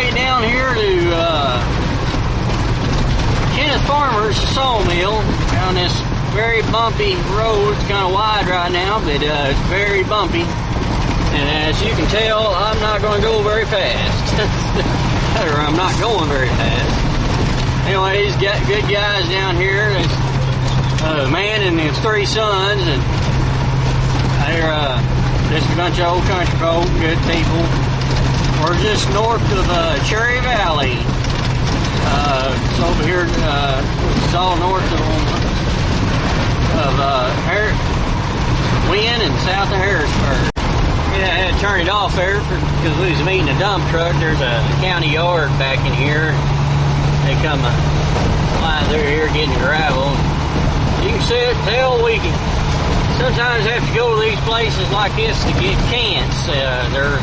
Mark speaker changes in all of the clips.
Speaker 1: way down here to Kenneth Farmer's sawmill down this very bumpy road. It's kind of wide right now, but it's very bumpy. And as you can tell, I'm not going to go very fast. Or I'm not going very fast. Anyway, he's got good guys down here. There's a man and his 3 sons, and they're just a bunch of old country folk, good people. We're just north of Cherry Valley. It's over here, it's all north of Wynn and south of Harrisburg. Yeah, I had to turn it off there because we was meeting a dump truck. There's a county yard back in here. They come flying through here getting gravel. You can tell we can sometimes have to go to these places like this to get cants. They're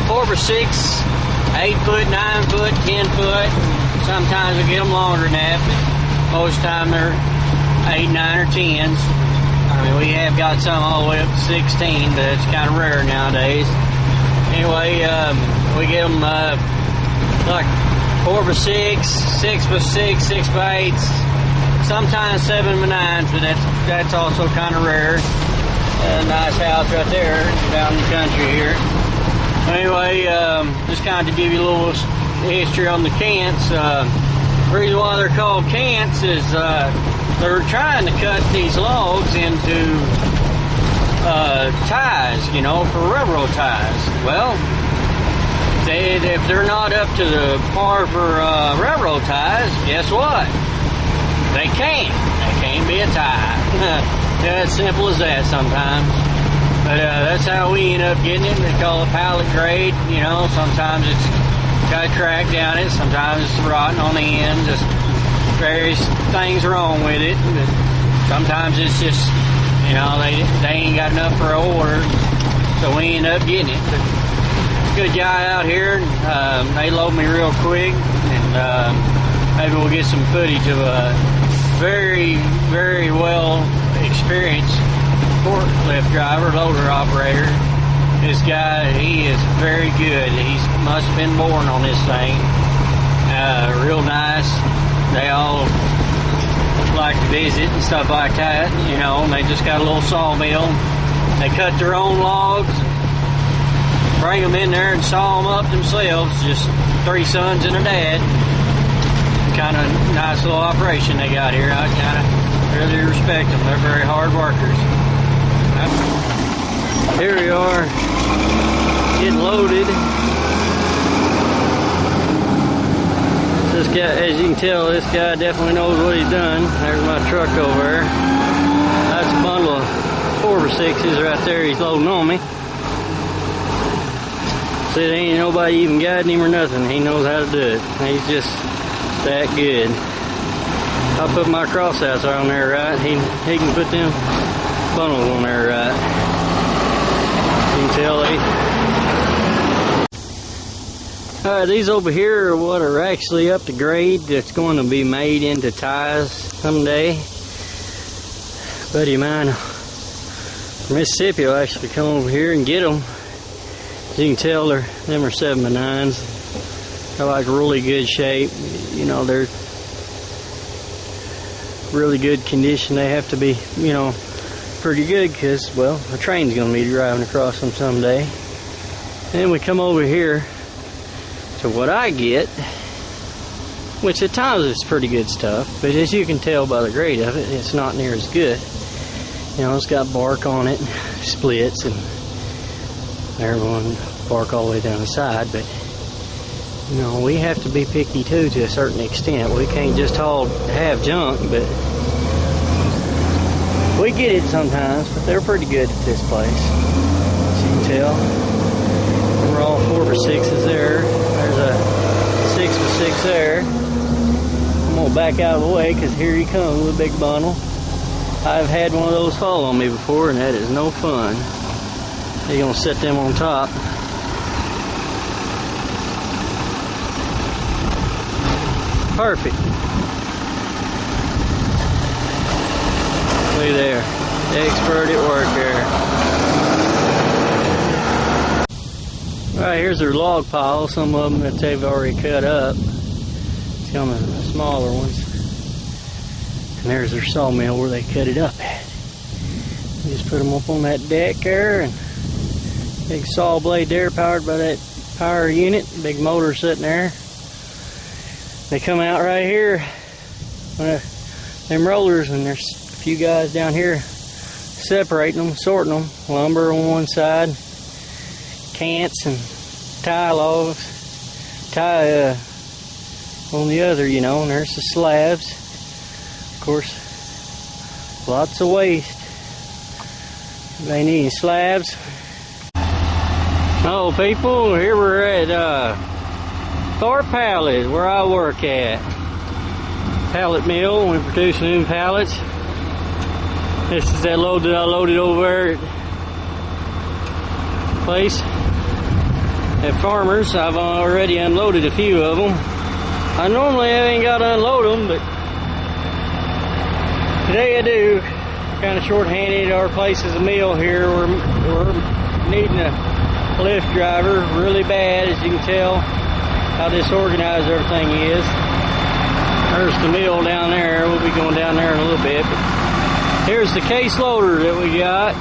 Speaker 1: 4 by 6, 8 foot, 9 foot, 10 foot. Sometimes we get them longer than that, but most of the time they're 8, 9, or 10s. I mean, we have got some all the way up to 16, but it's kind of rare nowadays. Anyway, we get them like 4 by 6, 6 by 6, 6 by 8s, sometimes 7 by 9s, but that's also kind of rare. A nice house right there down in the country here. Anyway, just kind of to give you a little history on the cants. The reason why they're called cants is they're trying to cut these logs into ties, you know, for railroad ties. Well, if they're not up to the par for railroad ties, guess what? They can't. They can't be a tie. Yeah, it's simple as that sometimes. But that's how we end up getting it. They call it pallet grade. You know, sometimes it's got a crack down it. Sometimes it's rotten on the end. Just various things wrong with it. But sometimes it's just, you know, they ain't got enough for an order. So we end up getting it. But it's a good guy out here. They load me real quick. And maybe we'll get some footage of a very, very well experienced forklift driver, loader operator. This guy, he is very good. He must have been born on this thing. Real nice. They all like to visit and stuff like that, you know, and they just got a little sawmill. They cut their own logs, bring them in there and saw them up themselves, just 3 sons and a dad. Kind of nice little operation they got here. I kind of really respect them. They're very hard workers. Here we are, getting loaded. This guy, as you can tell, this guy definitely knows what he's done. There's my truck over there. That's a bundle of 4 by 6s right there he's loading on me. Said ain't nobody even guiding him or nothing. He knows how to do it. He's just that good. I'll put my crossouts on there right. He can put them bundles on there right. You can tell Alright, these over here are what are actually up to grade that's going to be made into ties someday. A buddy of mine from Mississippi will actually come over here and get them. As you can tell, them are 7 by 9s. They're like really good shape. You know, they're really good condition. They have to be, you know, pretty good because, well, a train's going to be driving across them someday. Then we come over here to what I get, which at times is pretty good stuff, but as you can tell by the grade of it, it's not near as good. You know, it's got bark on it, splits, and everyone bark all the way down the side, but you know, we have to be picky too to a certain extent. We can't just all have junk, but we get it sometimes, but they're pretty good at this place. As you can tell, we're all 4 by 6s there. There's a 6 by 6 there. I'm gonna back out of the way because here he comes with a big bundle. I've had one of those fall on me before, and that is no fun. He's gonna set them on top. Perfect. Look there. Expert at work here. Alright, Right here's their log pile, some of them that they've already cut up. Some of the smaller ones. And there's their sawmill where they cut it up at. You just put them up on that deck there, and big saw blade there powered by that power unit, big motor sitting there. They come out right here, them rollers, and there's a few guys down here separating them, sorting them. Lumber on one side, cants and tie logs, on the other, you know, and there's the slabs. Of course, lots of waste. They need slabs. Oh, people, here we're at Thorpe Pallet, where I work at. Pallet mill. We produce new pallets. This is that load that I loaded over there at place at Farmers. I've already unloaded a few of them. I normally ain't got to unload them, but today I do. Kind of short-handed. Our place is a mill here. We're needing a lift driver really bad, as you can tell how disorganized everything is. There's the mill down there. We'll be going down there in a little bit. But here's the case loader that we got.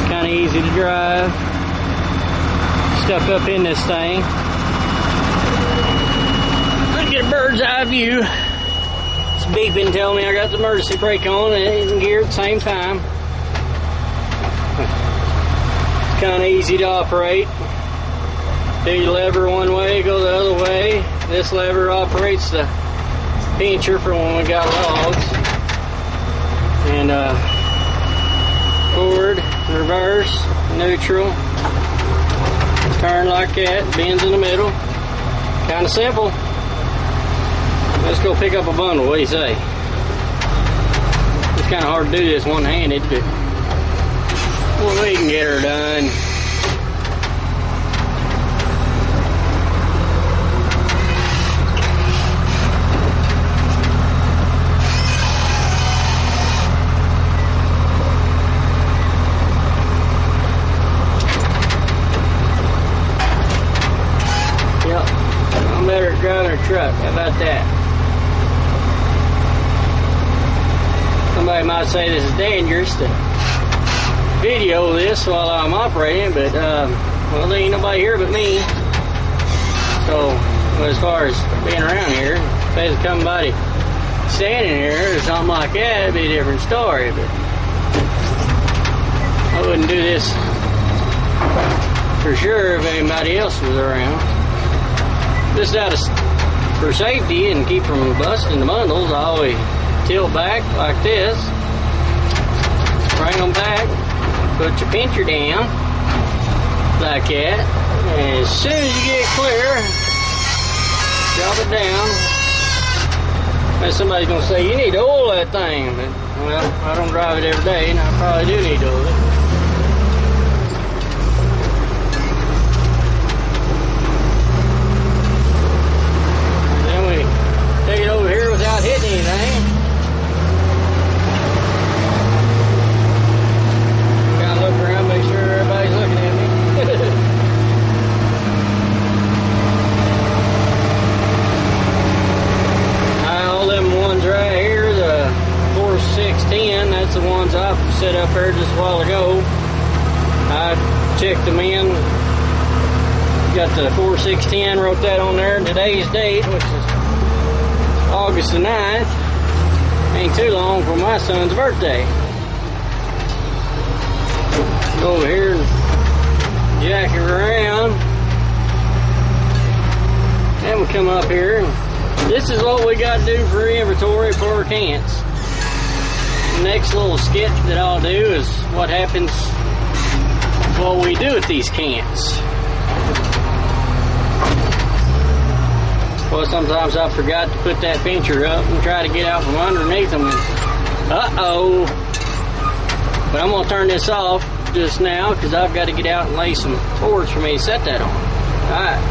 Speaker 1: It's kind of easy to drive. Stuck up in this thing. Let's get a bird's eye view. It's beeping, telling me I got the emergency brake on and it's in gear at the same time. Kind of easy to operate. Do your lever one way, go the other way. This lever operates the pincher for when we got logs. And forward, reverse, neutral. Turn like that, bends in the middle. Kind of simple. Let's go pick up a bundle, what do you say? It's kind of hard to do this one-handed, but well, we can get her done. Yep, I'm better at driving a truck. How about that? Somebody might say this is dangerous to video this while I'm operating, but well, there ain't nobody here but me. So as far as being around here, if there's somebody standing here or something like that, it'd be a different story. But I wouldn't do this for sure if anybody else was around. Just out of for safety and keep from busting the bundles, I always tilt back like this, bring them back, put your pincher down like that, and as soon as you get clear, drop it down. And somebody's gonna say you need to oil that thing, but well, I don't drive it every day, and I probably do need to oil it. Then we take it over here without hitting anything. Look around, make sure everybody's looking at me. All them ones right here, the 4610, that's the ones I set up there just a while ago. I checked them in. Got the 4610, wrote that on there, today's date, which is August the 9th. Ain't too long for my son's birthday. Go over here and jack it around, and we come up here, and this is what we got to do for inventory for our cants. The next little skit that I'll do is what happens, what we do with these cants. Well, sometimes I forgot to put that pincher up and try to get out from underneath them. Uh-oh. But I'm going to turn this off just now because I've got to get out and lay some boards for me to set that on. Alright.